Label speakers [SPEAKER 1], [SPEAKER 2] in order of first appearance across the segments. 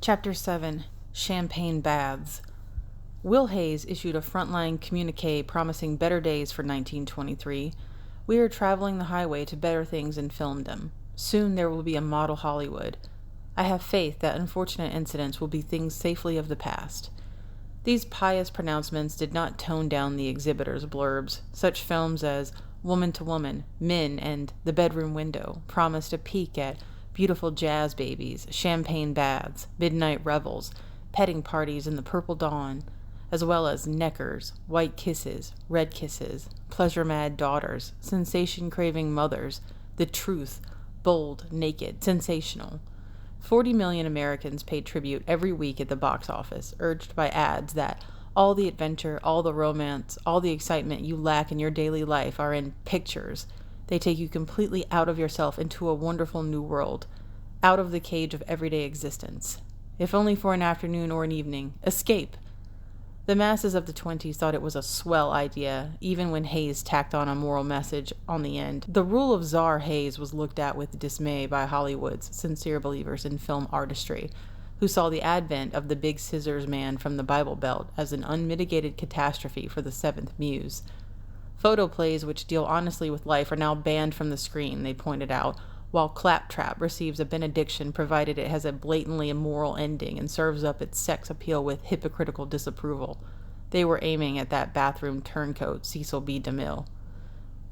[SPEAKER 1] Chapter 7. Champaign Baths. Will Hayes issued a frontline communique promising better days for 1923. We are traveling the highway to better things in filmdom. Soon there will be a model Hollywood. I have faith that unfortunate incidents will be things safely of the past. These pious pronouncements did not tone down the exhibitors' blurbs. Such films as Woman to Woman, Men, and The Bedroom Window promised a peek at beautiful jazz babies, champagne baths, midnight revels, petting parties in the purple dawn, as well as neckers, white kisses, red kisses, pleasure-mad daughters, sensation-craving mothers, the truth, bold, naked, sensational. 40 million Americans paid tribute every week at the box office, urged by ads that all the adventure, all the romance, all the excitement you lack in your daily life are in pictures. They take you completely out of yourself into a wonderful new world, out of the cage of everyday existence. If only for an afternoon or an evening. Escape! The masses of the 20s thought it was a swell idea, even when Hayes tacked on a moral message on the end. The rule of Czar Hayes was looked at with dismay by Hollywood's sincere believers in film artistry, who saw the advent of the big scissors man from the Bible Belt as an unmitigated catastrophe for the seventh muse. Photoplays which deal honestly with life are now banned from the screen, they pointed out, while Claptrap receives a benediction provided it has a blatantly immoral ending and serves up its sex appeal with hypocritical disapproval. They were aiming at that bathroom turncoat, Cecil B. DeMille.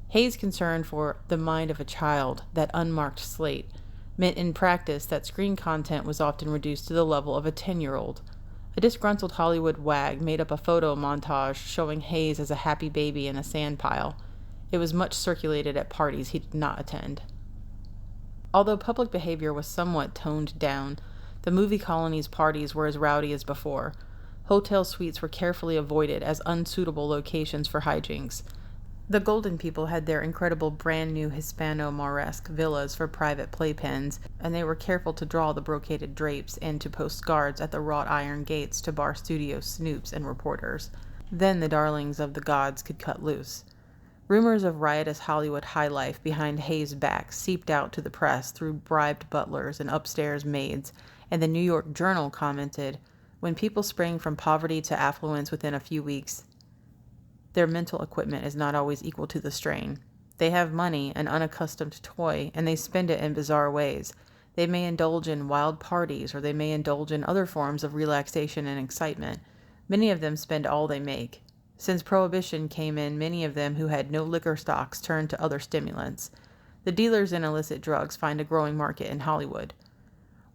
[SPEAKER 1] Hayes' concern for the mind of a child, that unmarked slate, meant in practice that screen content was often reduced to the level of a 10-year-old. A disgruntled Hollywood wag made up a photo montage showing Hayes as a happy baby in a sand pile. It was much circulated at parties he did not attend. Although public behavior was somewhat toned down, the movie colony's parties were as rowdy as before. Hotel suites were carefully avoided as unsuitable locations for hijinks. The Golden people had their incredible brand-new Hispano-Mauresque villas for private playpens, and they were careful to draw the brocaded drapes and to post guards at the wrought iron gates to bar studio snoops and reporters. Then the darlings of the gods could cut loose. Rumors of riotous Hollywood high life behind Hayes' back seeped out to the press through bribed butlers and upstairs maids, and the New York Journal commented, "When people spring from poverty to affluence within a few weeks, their mental equipment is not always equal to the strain. They have money, an unaccustomed toy, and they spend it in bizarre ways. They may indulge in wild parties, or they may indulge in other forms of relaxation and excitement. Many of them spend all they make. Since Prohibition came in, many of them who had no liquor stocks turned to other stimulants. The dealers in illicit drugs find a growing market in Hollywood."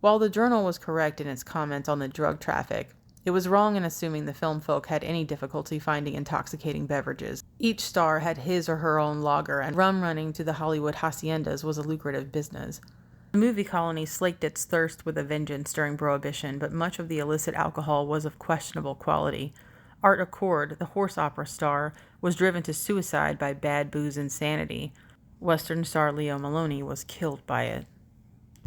[SPEAKER 1] While the Journal was correct in its comments on the drug traffic, it was wrong in assuming the film folk had any difficulty finding intoxicating beverages. Each star had his or her own lager, and rum running to the Hollywood haciendas was a lucrative business. The movie colony slaked its thirst with a vengeance during Prohibition, but much of the illicit alcohol was of questionable quality. Art Accord, the horse opera star, was driven to suicide by bad booze insanity. Western star Leo Maloney was killed by it.